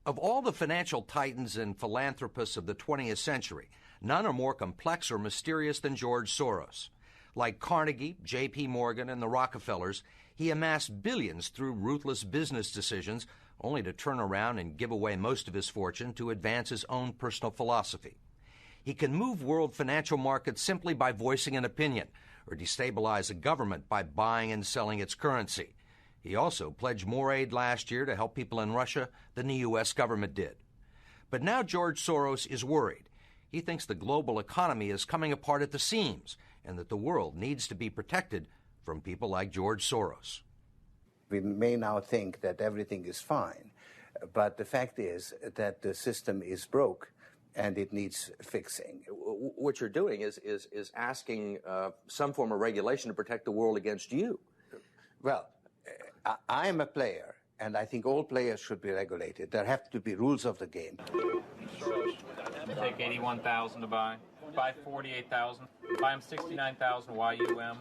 Of all the financial titans and philanthropists of the 20th century, none are more complex or mysterious than George Soros. Like Carnegie, J.P. Morgan, and the Rockefellers, he amassed billions through ruthless business decisions, only to turn around and give away most of his fortune to advance his own personal philosophy. He can move world financial markets simply by voicing an opinion, or destabilize a government by buying and selling its currency. He also pledged more aid last year to help people in Russia than the U.S. government did. But now George Soros is worried. He thinks the global economy is coming apart at the seams and that the world needs to be protected from people like George Soros. We may now think that everything is fine, but the fact is that the system is broke and it needs fixing. What you're doing is asking some form of regulation to protect the world against you. Well, I am a player, and I think all players should be regulated. There have to be rules of the game. Take 81,000 to buy 48,000. Buy him 69,000 YUM.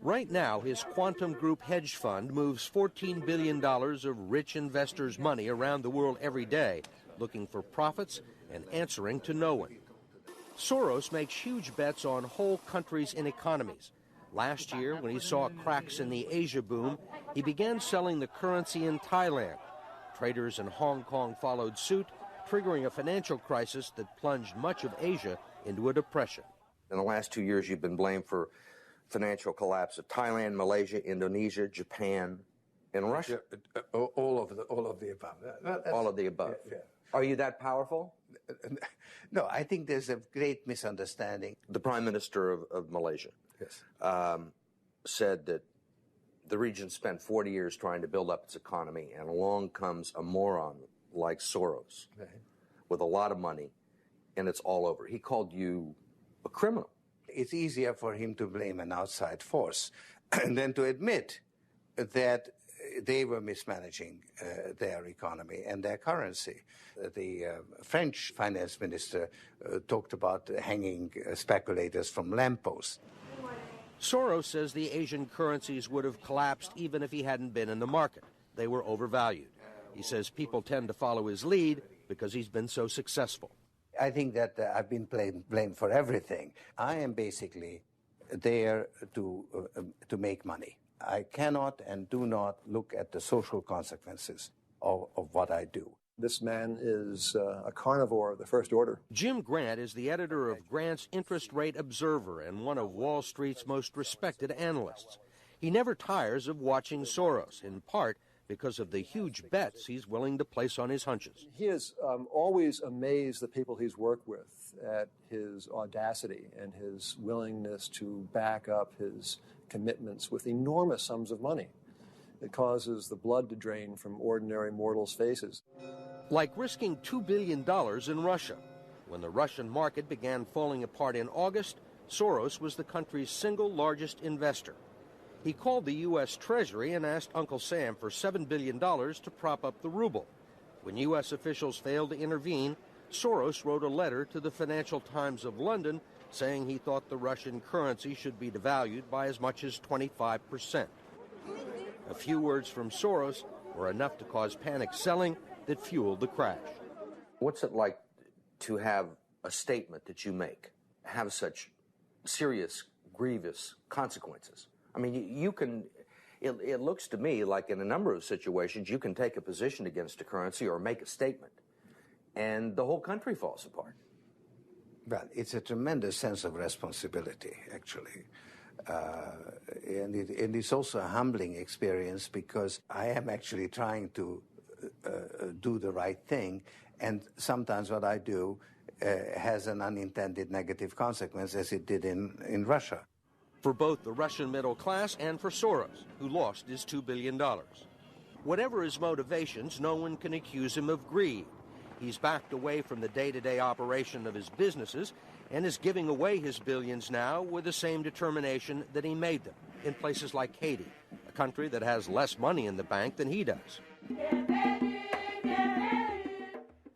Right now, his Quantum Group hedge fund moves $14 billion of rich investors' money around the world every day, looking for profits and answering to no one. Soros makes huge bets on whole countries and economies. Last year, when he saw cracks in the Asia boom, he began selling the currency in Thailand. Traders in Hong Kong followed suit, triggering a financial crisis that plunged much of Asia into a depression. In the last 2 years, you've been blamed for financial collapse of Thailand, Malaysia, Indonesia, Japan, and Russia. Yeah, all of the above. All of the above. Yeah. Are you that powerful? No, I think there's a great misunderstanding. The Prime Minister of Malaysia Yes. Said that the region spent 40 years trying to build up its economy, and along comes a moron like Soros with a lot of money, and it's all over. He called you a criminal. It's easier for him to blame an outside force than to admit that they were mismanaging their economy and their currency. The French finance minister talked about hanging speculators from lampposts. Soros says the Asian currencies would have collapsed even if he hadn't been in the market. They were overvalued. He says people tend to follow his lead because he's been so successful. I think that I've been blamed for everything. I am basically there to make money. I cannot and do not look at the social consequences of what I do. This man is a carnivore of the first order. Jim Grant is the editor of Grant's Interest Rate Observer and one of Wall Street's most respected analysts. He never tires of watching Soros, in part because of the huge bets he's willing to place on his hunches. He has always amazed the people he's worked with at his audacity and his willingness to back up his commitments with enormous sums of money. It causes the blood to drain from ordinary mortals' faces. Like risking $2 billion in Russia. When the Russian market began falling apart in August, Soros was the country's single largest investor. He called the U.S. Treasury and asked Uncle Sam for $7 billion to prop up the ruble. When U.S. officials failed to intervene, Soros wrote a letter to the Financial Times of London saying he thought the Russian currency should be devalued by as much as 25%. A few words from Soros were enough to cause panic selling that fueled the crash. What's it like to have a statement that you make have such serious, grievous consequences? I mean, you can, it looks to me like in a number of situations, you can take a position against a currency or make a statement, and the whole country falls apart. Well, it's a tremendous sense of responsibility, actually. And it's also a humbling experience because I am actually trying to do the right thing, and sometimes what I do has an unintended negative consequence, as it did in Russia. For both the Russian middle class and for Soros, who lost his $2 billion. Whatever his motivations, no one can accuse him of greed. He's backed away from the day-to-day operation of his businesses and is giving away his billions now with the same determination that he made them in places like Haiti, a country that has less money in the bank than he does.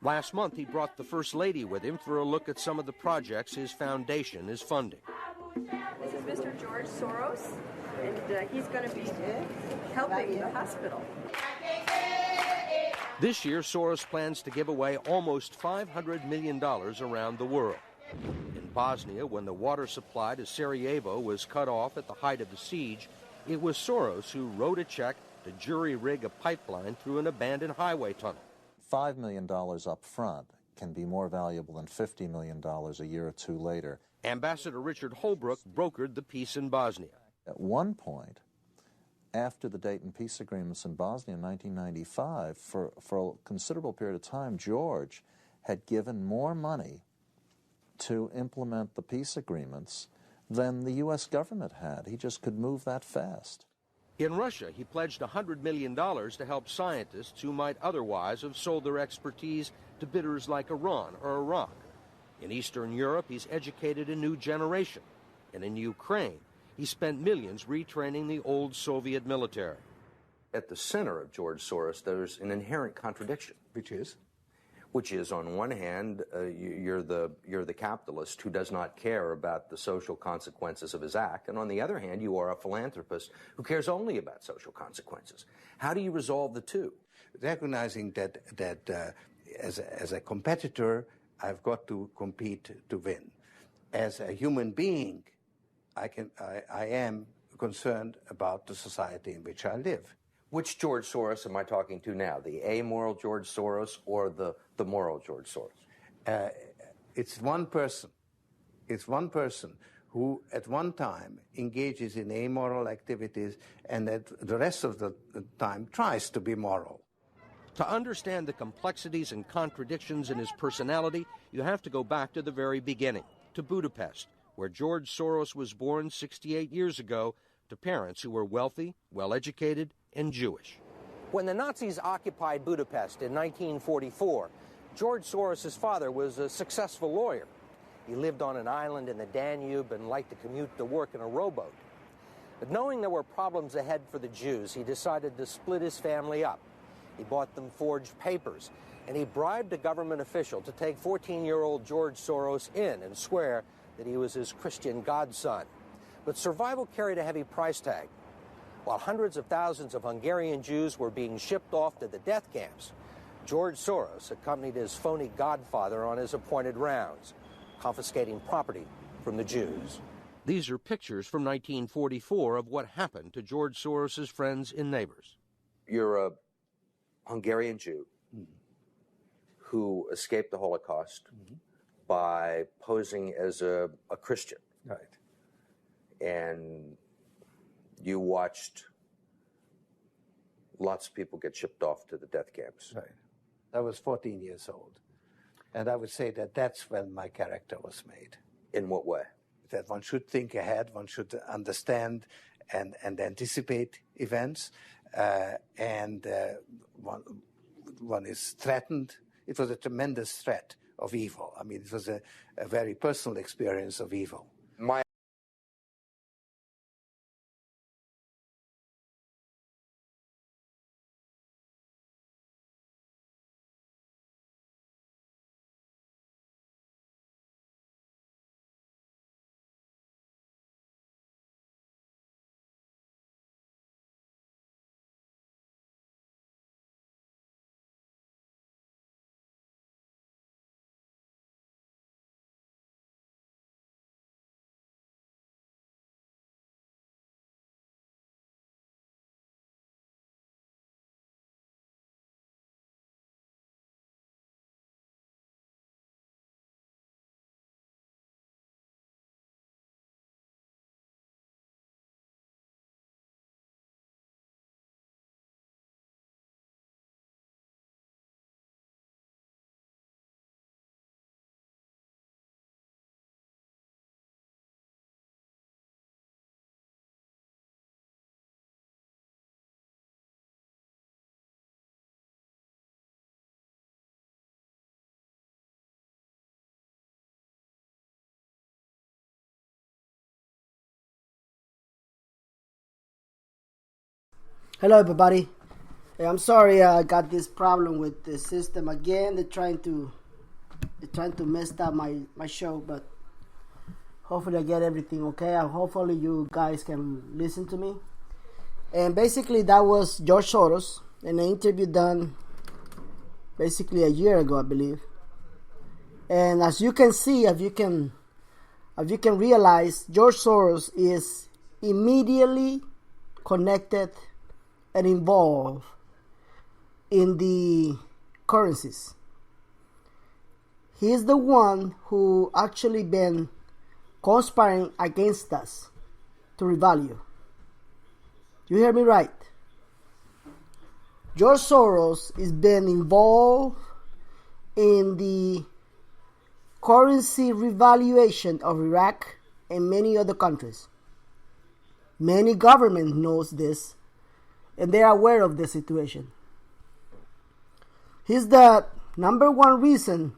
Last month, he brought the First Lady with him for a look at some of the projects his foundation is funding. This is Mr. George Soros, and he's going to be helping the hospital. This year, Soros plans to give away almost $500 million around the world. In Bosnia, when the water supply to Sarajevo was cut off at the height of the siege, it was Soros who wrote a check to jury-rig a pipeline through an abandoned highway tunnel. $5 million up front can be more valuable than $50 million a year or two later. Ambassador Richard Holbrooke brokered the peace in Bosnia. At one point, after the Dayton peace agreements in Bosnia in 1995, for a considerable period of time, George had given more money to implement the peace agreements than the U.S. government had. He just could move that fast. In Russia, he pledged $100 million to help scientists who might otherwise have sold their expertise to bidders like Iran or Iraq. In Eastern Europe, he's educated a new generation. And in Ukraine, he spent millions retraining the old Soviet military. At the center of George Soros, there's an inherent contradiction. Which is, on one hand, you're the capitalist who does not care about the social consequences of his act, and on the other hand, you are a philanthropist who cares only about social consequences. How do you resolve the two? Recognizing that as a competitor, I've got to compete to win. As a human being, I am concerned about the society in which I live. Which George Soros am I talking to now? The amoral George Soros or the moral George Soros? It's one person. It's one person who at one time engages in amoral activities and at the rest of the time tries to be moral. To understand the complexities and contradictions in his personality, you have to go back to the very beginning, to Budapest, where George Soros was born 68 years ago to parents who were wealthy, well-educated, and Jewish. When the Nazis occupied Budapest in 1944, George Soros' father was a successful lawyer. He lived on an island in the Danube and liked to commute to work in a rowboat. But knowing there were problems ahead for the Jews, he decided to split his family up. He bought them forged papers, and he bribed a government official to take 14-year-old George Soros in and swear that he was his Christian godson. But survival carried a heavy price tag. While hundreds of thousands of Hungarian Jews were being shipped off to the death camps, George Soros accompanied his phony godfather on his appointed rounds, confiscating property from the Jews. These are pictures from 1944 of what happened to George Soros's friends and neighbors. You're a Hungarian Jew who escaped the Holocaust by posing as a Christian. Right. And you watched lots of people get shipped off to the death camps. Right. I was 14 years old. And I would say that that's when my character was made. In what way? That one should think ahead, one should understand and anticipate events, and one is threatened. It was a tremendous threat of evil. I mean, it was a very personal experience of evil. Hello everybody. Hey, I'm sorry I got this problem with the system again. They're trying to mess up my show, but hopefully I get everything okay. And hopefully you guys can listen to me. And basically that was George Soros in an interview done basically a year ago, I believe. And as you can see, if you can realize, George Soros is immediately connected and involved in the currencies. He is the one who actually been conspiring against us to revalue. You hear me right? George Soros has been involved in the currency revaluation of Iraq and many other countries. Many governments knows this, and they are aware of the situation. He's the number one reason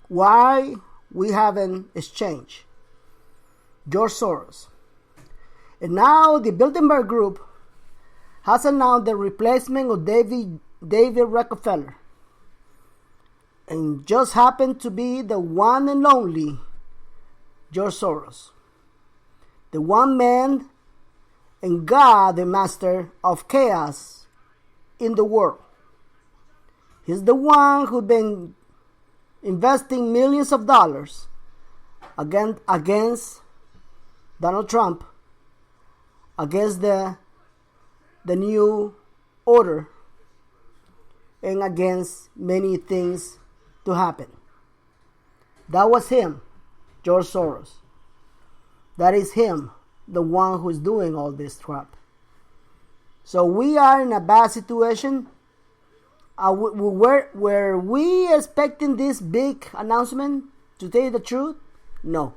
why we have an exchange. George Soros. And now the Bilderberg Group has announced the replacement of David Rockefeller. And just happened to be the one and only George Soros. The one man and God, the master of chaos in the world. He's the one who's been investing millions of dollars against Donald Trump, against the new order, and against many things to happen. That was him, George Soros. That is him, the one who's doing all this crap. So we are in a bad situation. Were we expecting this big announcement, to tell you the truth? No.